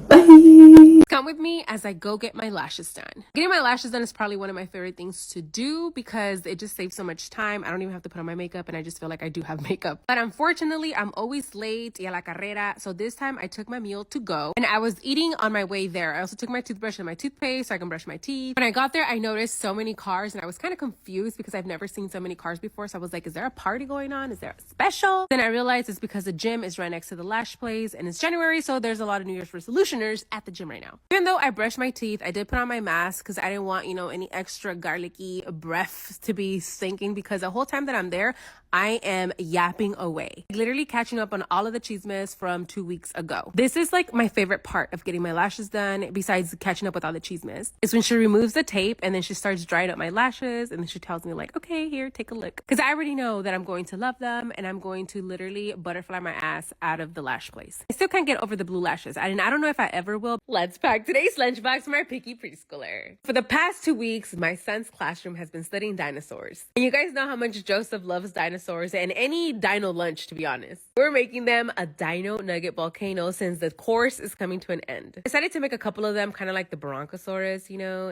Bye. Come with me as I go get my lashes done. Getting my lashes done is probably one of my favorite things to do because it just saves so much time. I don't even have to put on my makeup and I just feel like I do have makeup. But unfortunately, I'm always late y a la carrera. So this time I took my meal to go and I was eating on my way there. I also took my toothbrush and my toothpaste so I can brush my teeth. When I got there, I noticed so many cars and I was kind of confused because I've never seen so many cars before. So I was like, is there a party going on? Is there a special? Then I realized it's because the gym is right next to the lash place and it's January. So there's a lot of New Year's resolutioners at the gym right now. Even though I brushed my teeth, I did put on my mask because I didn't want, any extra garlicky breath to be stinking because the whole time that I'm there, I am yapping away. Literally catching up on all of the chismes from 2 weeks ago. This is like my favorite part of getting my lashes done, besides catching up with all the chismes. It's when she removes the tape and then she starts drying up my lashes and then she tells me like, okay, here, take a look. Because I already know that I'm going to love them and I'm going to literally butterfly my ass out of the lash place. I still can't get over the blue lashes. I don't know if I ever will. Let's pack today's lunchbox from our picky preschooler. For the past 2 weeks, my son's classroom has been studying dinosaurs. And you guys know how much Joseph loves dinosaurs and any dino lunch, to be honest. We're making them a dino nugget volcano since the course is coming to an end. I decided to make a couple of them kind of like the Bronchosaurus,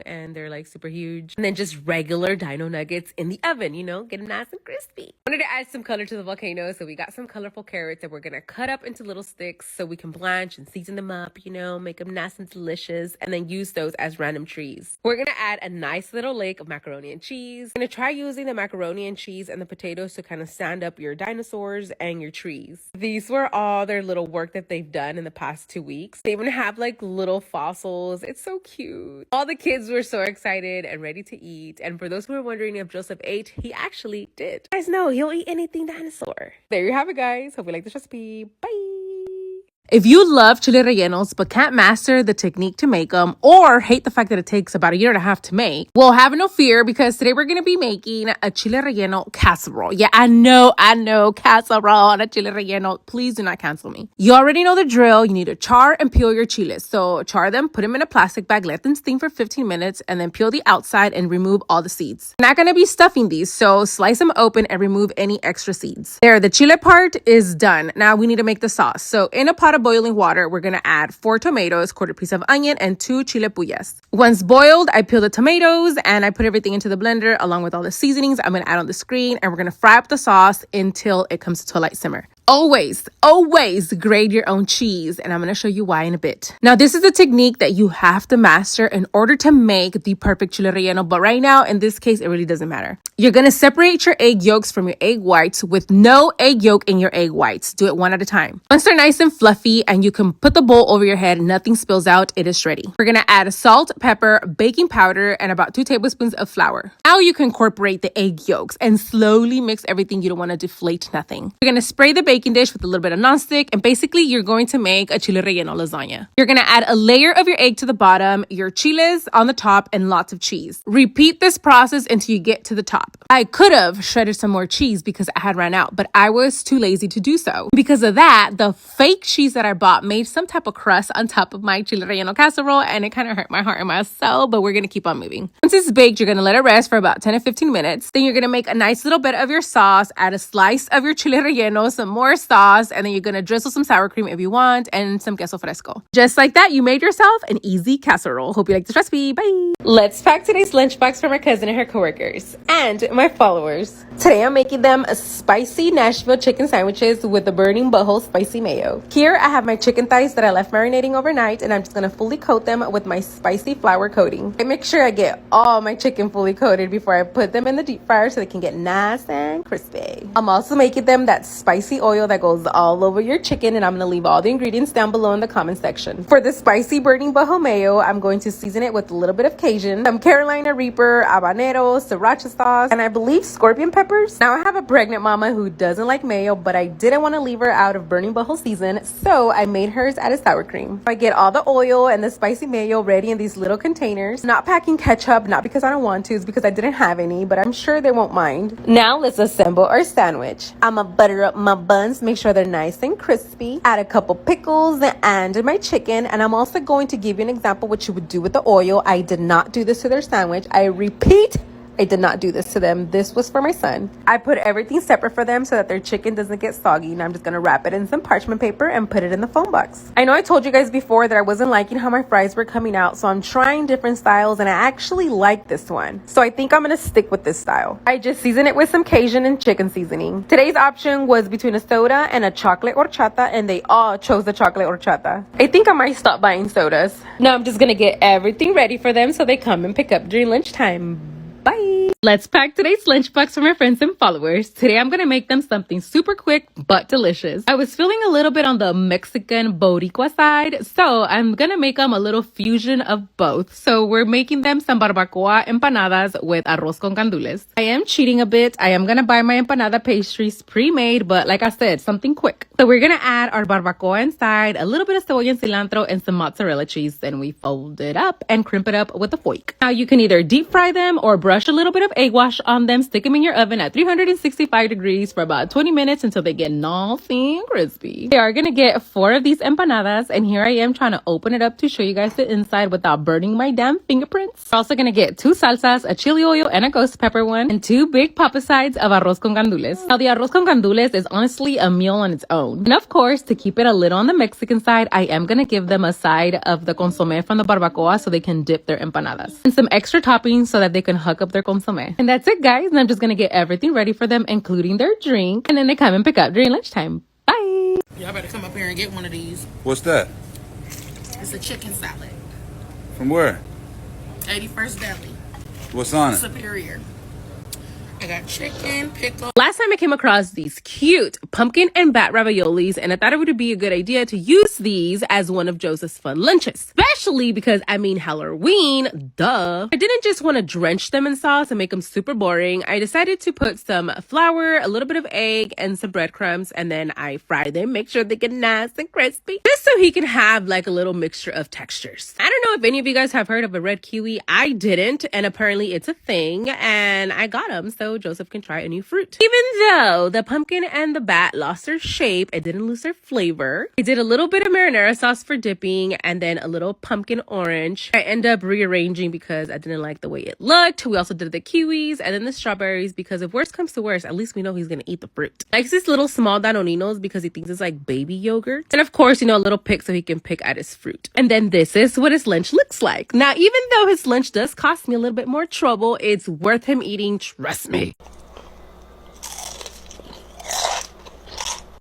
and they're like super huge. And then just regular dino nuggets in the oven, get them nice and crispy. I wanted to add some color to the volcano, so we got some colorful carrots that we're gonna cut up into little sticks so we can blanch and season them up, make them nice and delicious, and then use those as random trees. We're gonna add a nice little lake of macaroni and cheese. I'm gonna try using the macaroni and cheese and the potatoes to kind of stand up your dinosaurs and your trees. These were all their little work that they've done in the past 2 weeks. They even have like little fossils. It's so cute. All the kids were so excited and ready to eat. And for those who are wondering if Joseph ate, he actually did. You guys know he'll eat anything dinosaur. There you have it, guys. Hope you like this recipe. Bye. If you love chile rellenos but can't master the technique to make them or hate the fact that it takes about 1.5 years to make, well, have no fear because today we're going to be making a chile relleno casserole. Yeah, I know, casserole and a chile relleno. Please do not cancel me. You already know the drill. You need to char and peel your chiles. So char them, put them in a plastic bag, let them steam for 15 minutes, and then peel the outside and remove all the seeds. I'm not going to be stuffing these, so slice them open and remove any extra seeds. There, the chile part is done. Now we need to make the sauce. So in a pot of boiling water, we're gonna add 4 tomatoes, quarter piece of onion, and 2 chile puyas. Once boiled, I peel the tomatoes and I put everything into the blender along with all the seasonings I'm gonna add on the screen, and we're gonna fry up the sauce until it comes to a light simmer. Always grate your own cheese, and I'm going to show you why in a bit. Now, this is a technique that you have to master in order to make the perfect chile relleno, but right now, in this case, it really doesn't matter. You're going to separate your egg yolks from your egg whites with no egg yolk in your egg whites. Do it one at a time. Once they're nice and fluffy and you can put the bowl over your head, nothing spills out, it is ready. We're going to add salt, pepper, baking powder, and about 2 tablespoons of flour. Now you can incorporate the egg yolks and slowly mix everything. You don't want to deflate nothing. You're going to spray the baking dish with a little bit of nonstick, and basically you're going to make a chile relleno lasagna. You're going to add a layer of your egg to the bottom, your chiles on the top, and lots of cheese. Repeat this process until you get to the top. I could have shredded some more cheese because I had run out, but I was too lazy to do so. Because of that, the fake cheese that I bought made some type of crust on top of my chile relleno casserole, and it kind of hurt my heart and my soul, but we're going to keep on moving. Once it's baked, you're going to let it rest for about 10 to 15 minutes. Then you're going to make a nice little bit of your sauce, add a slice of your chile relleno, some more sauce, and then you're going to drizzle some sour cream if you want, and some queso fresco. Just like that, you made yourself an easy casserole. Hope you like this recipe. Bye! Let's pack today's lunchbox for my cousin and her coworkers and my followers. Today I'm making them a spicy Nashville chicken sandwiches with the burning butthole spicy mayo. Here I have my chicken thighs that I left marinating overnight, and I'm just going to fully coat them with my spicy flour coating. I make sure I get all my chicken fully coated before I put them in the deep fryer so they can get nice and crispy. I'm also making them that spicy oil that goes all over your chicken, and I'm going to leave all the ingredients down below in the comment section. For the spicy burning butthole mayo, I'm going to season it with a little bit of Cajun, some Carolina Reaper, habanero, sriracha sauce, and I believe scorpion peppers. Now I have a pregnant mama who doesn't like mayo, but I didn't want to leave her out of burning butthole season, so I made hers out of sour cream. I get all the oil and the spicy mayo ready in these little containers. Not packing ketchup, not because I don't want to, it's because I didn't have any, but I'm sure they won't mind. Now let's assemble our sandwich. I'ma butter up my buns, make sure they're nice and crispy. Add a couple pickles and my chicken, and I'm also going to give you an example what you would do with the oil. I did not do this to their sandwich. I repeat, I did not do this to them. This was for my son. I put everything separate for them so that their chicken doesn't get soggy. Now I'm just gonna wrap it in some parchment paper and put it in the foam box. I know I told you guys before that I wasn't liking how my fries were coming out, so I'm trying different styles and I actually like this one. So I think I'm gonna stick with this style. I just season it with some Cajun and chicken seasoning. Today's option was between a soda and a chocolate horchata, and they all chose the chocolate horchata. I think I might stop buying sodas. Now I'm just gonna get everything ready for them so they come and pick up during lunchtime. Bye. Let's pack today's lunchbox for my friends and followers. Today I'm gonna make them something super quick but delicious. I was feeling a little bit on the Mexican Boricua side, so I'm gonna make them a little fusion of both. So we're making them some barbacoa empanadas with arroz con gandules. I am cheating a bit. I am gonna buy my empanada pastries pre-made, but like I said, something quick. So we're gonna add our barbacoa inside, a little bit of cebolla and cilantro, and some mozzarella cheese. Then we fold it up and crimp it up with a fork. Now you can either deep fry them or brush a little bit of egg wash on them, stick them in your oven at 365 degrees for about 20 minutes until they get nice and crispy. They are gonna get 4 of these empanadas, and here I am trying to open it up to show you guys the inside without burning my damn fingerprints. We're also gonna get 2 salsas, a chili oil and a ghost pepper one, and 2 big papa sides of arroz con gandules. Now the arroz con gandules is honestly a meal on its own. And of course, to keep it a little on the Mexican side, I am gonna give them a side of the consomme from the barbacoa so they can dip their empanadas. And some extra toppings so that they can hug up their consomme. And that's it, guys. And I'm just gonna get everything ready for them, including their drink, and then they come and pick up during lunchtime. Bye. Y'all better come up here and get one of these. What's that? It's a chicken salad. From where? 81st Deli. What's on it? Superior. I got chicken, pickle. Last time I came across these cute pumpkin and bat raviolis, and I thought it would be a good idea to use these as one of Joseph's fun lunches, especially because Halloween, duh. I didn't just want to drench them in sauce and make them super boring. I decided to put some flour, a little bit of egg, and some breadcrumbs, and then I fry them, make sure they get nice and crispy, just so he can have like a little mixture of textures. I don't know if any of you guys have heard of a red kiwi. I didn't, and apparently it's a thing, and I got them so Joseph can try a new fruit. Even though the pumpkin and the bat lost their shape, it didn't lose their flavor. I did a little bit of marinara sauce for dipping and then a little pumpkin orange. I ended up rearranging because I didn't like the way it looked. We also did the kiwis and then the strawberries because if worst comes to worst, at least we know he's gonna eat the fruit. I likes these little small Danoninos because he thinks it's like baby yogurt. And of course, a little pick so he can pick at his fruit. And then this is what his lunch looks like. Now, even though his lunch does cost me a little bit more trouble, it's worth him eating, trust me.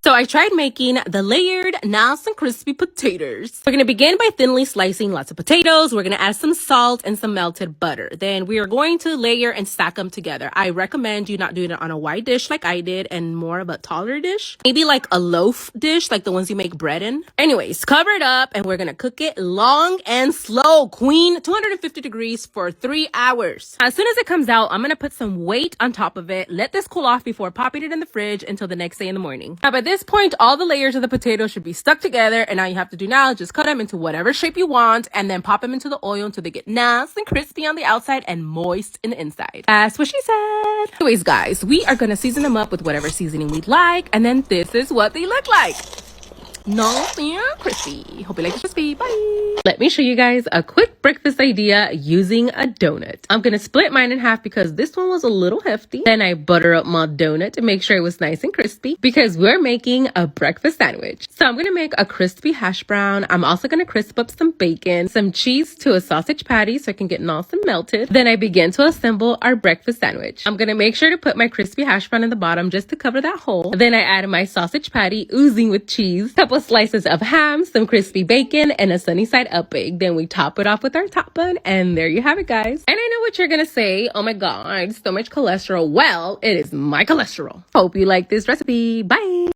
So I tried making the layered, nice and crispy potatoes. We're gonna begin by thinly slicing lots of potatoes. We're gonna add some salt and some melted butter. Then we are going to layer and stack them together. I recommend you not doing it on a wide dish like I did and more of a taller dish. Maybe like a loaf dish, like the ones you make bread in. Anyways, cover it up and we're gonna cook it long and slow, queen, 250 degrees for 3 hours. As soon as it comes out, I'm gonna put some weight on top of it, let this cool off before popping it in the fridge until the next day in the morning. Now by this point, all the layers of the potato should be stuck together, and all you have to do now is just cut them into whatever shape you want and then pop them into the oil until they get nice and crispy on the outside and moist in the inside. That's what she said. Anyways, guys, we are gonna season them up with whatever seasoning we'd like, and then this is what they look like. Nice and crispy. Hope you like the crispy. Bye. Let me show you guys a quick breakfast idea using a donut. I'm gonna split mine in half because this one was a little hefty. Then I butter up my donut to make sure it was nice and crispy because we're making a breakfast sandwich. So I'm gonna make a crispy hash brown. I'm also gonna crisp up some bacon, some cheese to a sausage patty so it can get nice and melted. Then I begin to assemble our breakfast sandwich. I'm gonna make sure to put my crispy hash brown in the bottom just to cover that hole. Then I add my sausage patty oozing with cheese, couple slices of ham, some crispy bacon, and a sunny side up egg. Then we top it off with our top bun, and there you have it, guys. And I know what you're gonna say. Oh my god, so much cholesterol. Well, it is my cholesterol. Hope you like this recipe. Bye.